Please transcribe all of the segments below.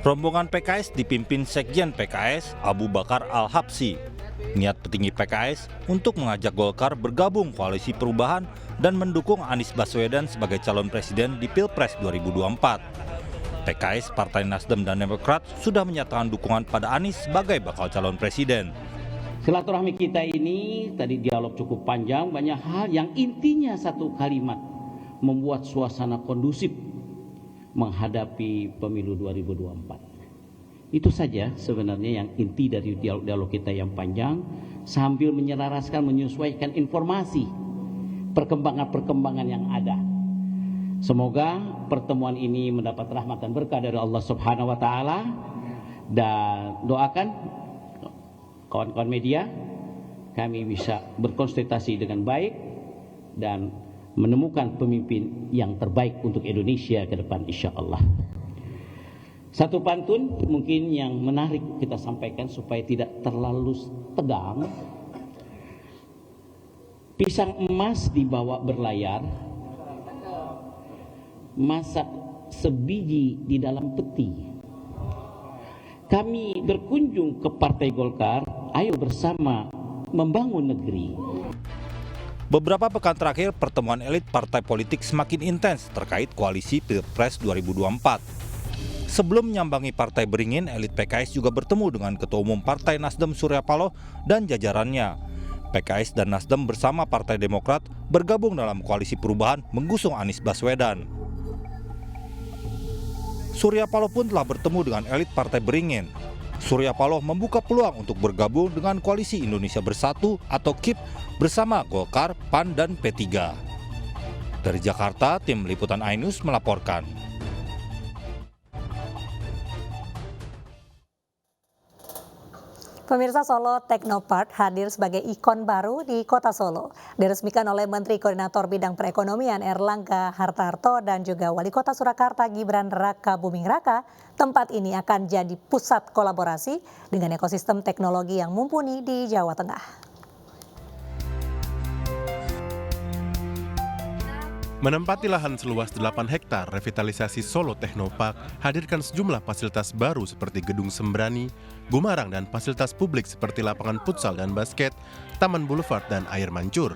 Rombongan PKS dipimpin Sekjen PKS Abu Bakar Al-Habsyi. Niat petinggi PKS untuk mengajak Golkar bergabung koalisi perubahan dan mendukung Anies Baswedan sebagai calon presiden di Pilpres 2024. PKS, Partai Nasdem, dan Demokrat sudah menyatakan dukungan pada Anies sebagai bakal calon presiden. Silaturahmi kita ini tadi dialog cukup panjang, banyak hal yang intinya satu kalimat, membuat suasana kondusif menghadapi pemilu 2024. Itu saja sebenarnya yang inti dari dialog kita yang panjang, sambil menyelaraskan, menyesuaikan informasi perkembangan-perkembangan yang ada. Semoga pertemuan ini mendapat rahmat dan berkah dari Allah Subhanahu wa taala, dan doakan kawan-kawan media kami bisa berkonsultasi dengan baik dan menemukan pemimpin yang terbaik untuk Indonesia ke depan insyaallah. Satu pantun mungkin yang menarik kita sampaikan supaya tidak terlalu tegang. Pisang emas dibawa berlayar, masak sebiji di dalam peti. Kami berkunjung ke Partai Golkar, ayo bersama membangun negeri. Beberapa pekan terakhir, pertemuan elit partai politik semakin intens terkait koalisi Pilpres 2024. Sebelum menyambangi Partai Beringin, elit PKS juga bertemu dengan Ketua Umum Partai Nasdem Surya Paloh dan jajarannya. PKS dan Nasdem bersama Partai Demokrat bergabung dalam koalisi perubahan mengusung Anies Baswedan. Surya Paloh pun telah bertemu dengan elit Partai Beringin. Surya Paloh membuka peluang untuk bergabung dengan Koalisi Indonesia Bersatu atau KIP bersama Golkar, PAN, dan P3. Dari Jakarta, tim Liputan iNews melaporkan. Pemirsa, Solo Technopark hadir sebagai ikon baru di Kota Solo. Diresmikan oleh Menteri Koordinator Bidang Perekonomian Erlangga Hartarto dan juga Wali Kota Surakarta Gibran Raka Buming Raka, tempat ini akan jadi pusat kolaborasi dengan ekosistem teknologi yang mumpuni di Jawa Tengah. Menempati lahan seluas 8 hektar, revitalisasi Solo Technopark hadirkan sejumlah fasilitas baru seperti gedung sembrani, gumarang, dan fasilitas publik seperti lapangan futsal dan basket, taman boulevard, dan air mancur.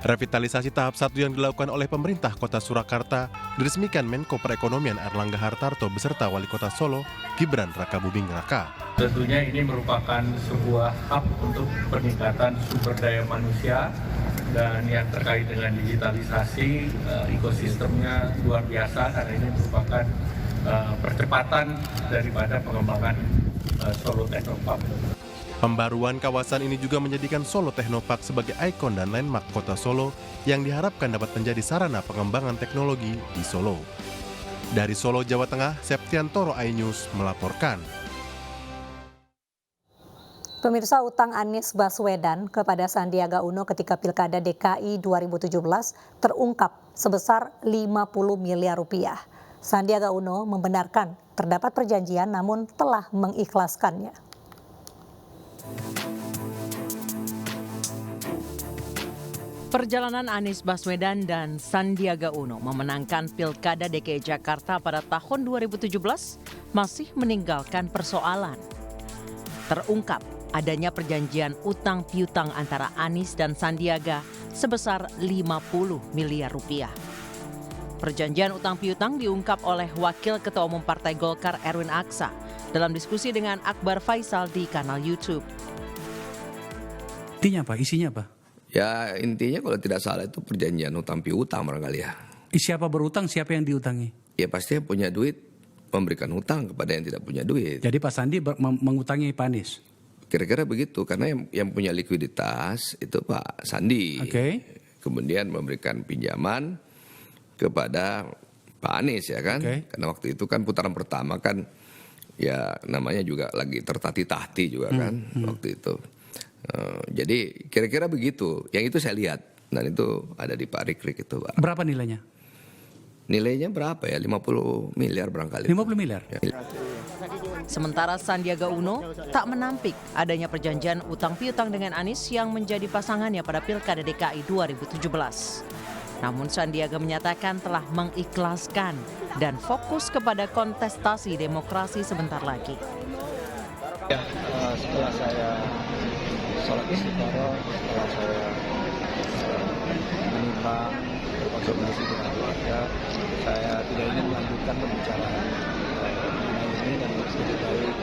Revitalisasi tahap 1 yang dilakukan oleh pemerintah Kota Surakarta diresmikan Menko Perekonomian Erlangga Hartarto beserta Wali Kota Solo Gibran Raka Buming Raka. Tentunya ini merupakan sebuah hub untuk peningkatan sumber daya manusia, dan yang terkait dengan digitalisasi ekosistemnya luar biasa karena ini merupakan percepatan daripada pengembangan Solo Technopark. Pembaruan kawasan ini juga menjadikan Solo Technopark sebagai ikon dan landmark Kota Solo yang diharapkan dapat menjadi sarana pengembangan teknologi di Solo. Dari Solo, Jawa Tengah, Septian Toro iNews melaporkan. Pemirsa, utang Anies Baswedan kepada Sandiaga Uno ketika Pilkada DKI 2017 terungkap sebesar 50 miliar rupiah. Sandiaga Uno membenarkan terdapat perjanjian namun telah mengikhlaskannya. Perjalanan Anies Baswedan dan Sandiaga Uno memenangkan Pilkada DKI Jakarta pada tahun 2017 masih meninggalkan persoalan. Terungkap adanya perjanjian utang piutang antara Anies dan Sandiaga sebesar 50 miliar rupiah. Perjanjian utang piutang diungkap oleh Wakil Ketua Umum Partai Golkar Erwin Aksa dalam diskusi dengan Akbar Faisal di kanal YouTube. Intinya apa? Isinya apa? Ya intinya kalau tidak salah itu perjanjian utang piutang barangkali ya. Siapa berutang, siapa yang diutangi? Ya pasti yang punya duit memberikan hutang kepada yang tidak punya duit. Jadi Pak Sandi mengutangi Pak Anies? Kira-kira begitu, karena yang punya likuiditas itu Pak Sandi. Kemudian memberikan pinjaman kepada Pak Anies ya kan. Karena waktu itu kan putaran pertama kan ya namanya juga lagi tertati-tati juga kan waktu itu. Jadi kira-kira begitu, yang itu saya lihat dan itu ada di Pak Rikrik itu Pak. Berapa nilainya? Nilainya berapa ya? 50 miliar barangkali. 50 miliar? Ya. Sementara Sandiaga Uno tak menampik adanya perjanjian utang piutang dengan Anies yang menjadi pasangannya pada Pilkada DKI 2017. Namun Sandiaga menyatakan telah mengikhlaskan dan fokus kepada kontestasi demokrasi sebentar lagi. Ya, setelah saya sholat istiqoroh, setelah saya menimbang berkonsultasi dengan keluarga, saya tidak ingin melanjutkan pembicaraan ini dan lebih baik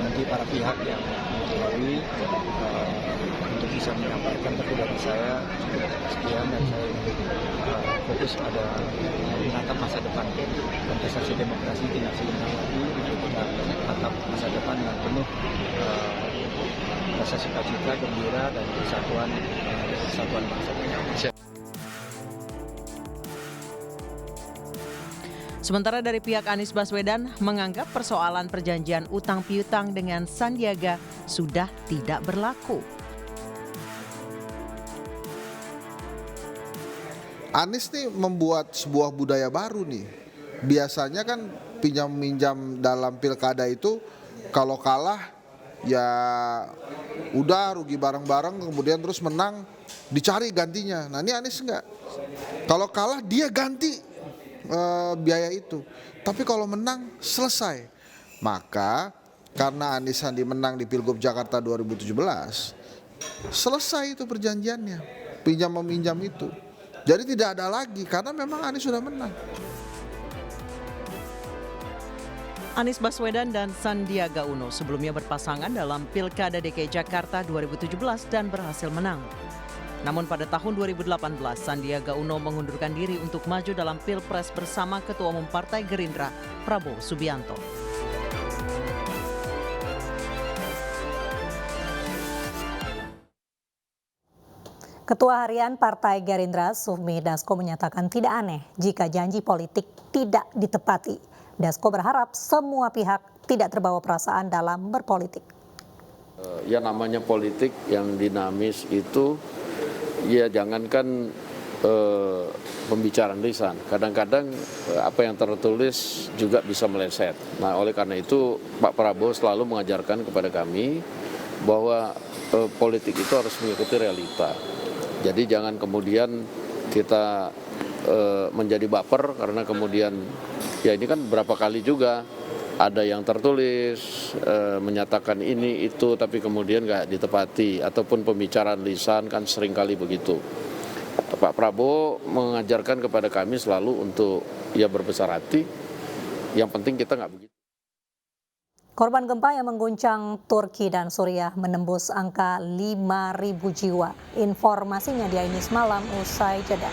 nanti para pihak yang mengetahui untuk bisa menyampaikan, tapi dari saya cukup sekian dan saya fokus pada menatap masa depan. Kontestasi demokrasi tidak sebentar lagi, kita tatap masa depan dengan penuh rasa sukacita, gembira dan kesatuan bangsa Indonesia. Sementara dari pihak Anies Baswedan menganggap persoalan perjanjian utang piutang dengan Sandiaga sudah tidak berlaku. Anies nih membuat sebuah budaya baru nih. Biasanya kan pinjam-minjam dalam pilkada itu kalau kalah ya udah rugi bareng-bareng, kemudian terus menang dicari gantinya. Nah ini Anies enggak. Kalau kalah dia ganti biaya itu. Tapi kalau menang selesai. Maka karena Anies Sandi menang di Pilgub Jakarta 2017, selesai itu perjanjiannya, pinjam meminjam itu. Jadi tidak ada lagi karena memang Anies sudah menang. Anies Baswedan dan Sandiaga Uno sebelumnya berpasangan dalam Pilkada DKI Jakarta 2017 dan berhasil menang. Namun pada tahun 2018, Sandiaga Uno mengundurkan diri untuk maju dalam Pilpres bersama Ketua Umum Partai Gerindra, Prabowo Subianto. Ketua Harian Partai Gerindra, Sufmi Dasko menyatakan tidak aneh jika janji politik tidak ditepati. Dasko berharap semua pihak tidak terbawa perasaan dalam berpolitik. Ya namanya politik yang dinamis itu, ya jangankan pembicaraan lisan, kadang-kadang apa yang tertulis juga bisa meleset. Nah oleh karena itu Pak Prabowo selalu mengajarkan kepada kami bahwa politik itu harus mengikuti realita. Jadi jangan kemudian kita menjadi baper karena kemudian ya ini kan berapa kali juga ada yang tertulis menyatakan ini itu tapi kemudian nggak ditepati, ataupun pembicaraan lisan kan seringkali begitu. Pak Prabowo mengajarkan kepada kami selalu untuk ya berbesar hati, yang penting kita nggak begitu. Korban gempa yang mengguncang Turki dan Suriah menembus angka 5.000 jiwa. Informasinya di Ainis Malam usai jeda.